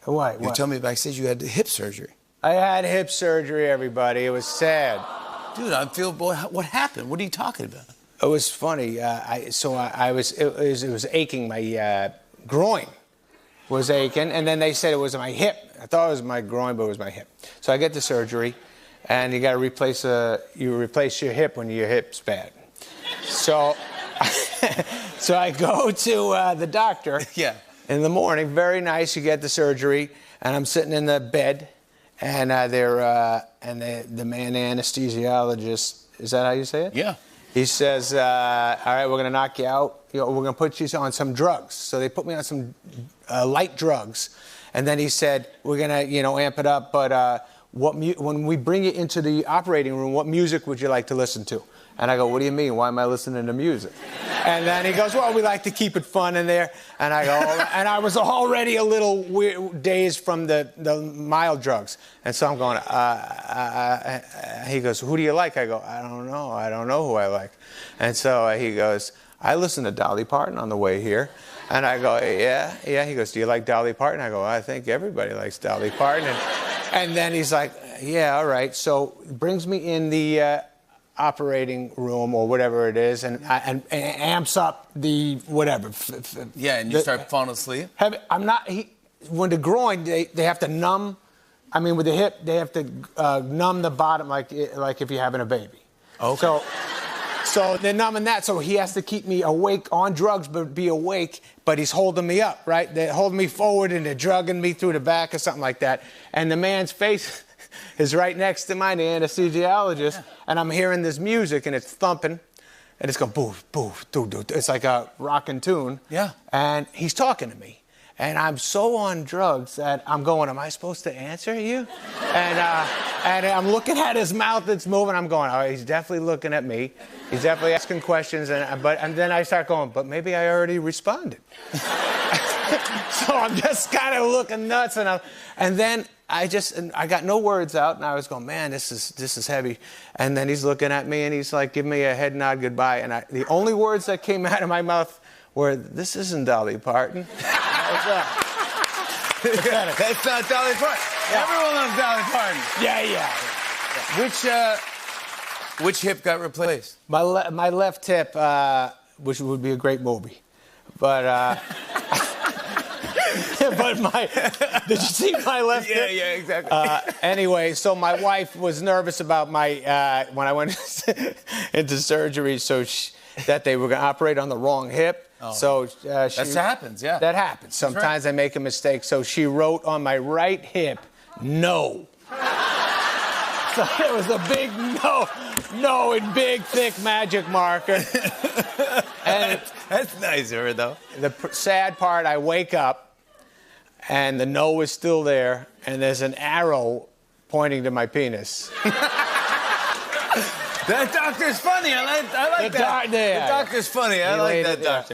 What? You told me backstage you had hip surgery. I had hip surgery, everybody. It was sad. Dude, I feel, boy, what happened? What are you talking about? It was funny. It was aching. My groin was aching, and then they said it was my hip. I thought it was my groin, but it was my hip. So I get the surgery, and you got to replace your hip when your hip's bad. So, so I go to the doctor. Yeah. In the morning, very nice. You get the surgery, and I'm sitting in the bed, and the man anesthesiologist. Is that how you say it? Yeah. He says, all right, we're going to knock you out. We're going to put you on some drugs. So they put me on some light drugs. And then he said, we're going to, amp it up. But when we bring you into the operating room, what music would you like to listen to? And I go, what do you mean? Why am I listening to music? And then he goes, well, we like to keep it fun in there. And I go, and I was already a little dazed from the mild drugs. And so I'm going, he goes, who do you like? I go, I don't know. I don't know who I like. And so he goes, I listen to Dolly Parton on the way here. And I go, yeah. He goes, do you like Dolly Parton? I go, I think everybody likes Dolly Parton. And then he's like, yeah, all right. So he brings me in the operating room or whatever it is, and amps up the whatever. Yeah, and you start falling asleep. When the groin, they have to numb. I mean, with the hip, they have to numb the bottom, like if you're having a baby. Okay. So they're numbing that. So he has to keep me awake on drugs, but be awake. But he's holding me up, right? They're holding me forward and they're drugging me through the back or something like that. And the man's face is right next to mine, the anesthesiologist, yeah. And I'm hearing this music, and it's thumping, and it's going boof, boof, doo, doo. It's like a rockin' tune. Yeah. And he's talking to me, and I'm so on drugs that I'm going, am I supposed to answer you? And I'm looking at his mouth that's moving. I'm going, oh, he's definitely looking at me. He's definitely asking questions, and then I start going, but maybe I already responded. So I'm just kind of looking nuts, and then I got no words out, and I was going, man, this is heavy. And then he's looking at me, and he's like, give me a head nod goodbye. And the only words that came out of my mouth were, this isn't Dolly Parton. What's that? That's not Dolly Parton. Yeah. Everyone loves Dolly Parton. Yeah. Which hip got replaced? My left hip, which would be a great movie. But did you see my left hip? Yeah, exactly. Anyway, so my wife was nervous about when I went into surgery, so that they were going to operate on the wrong hip. Oh. So that happens, yeah. That happens. Sometimes I make a mistake. So she wrote on my right hip, no. So it was a big no in big, thick magic marker. And that's nice of her, though. The sad part, I wake up, and the no is still there, and there's an arrow pointing to my penis. That doctor's funny. I like that. The doctor's funny. I like that doctor.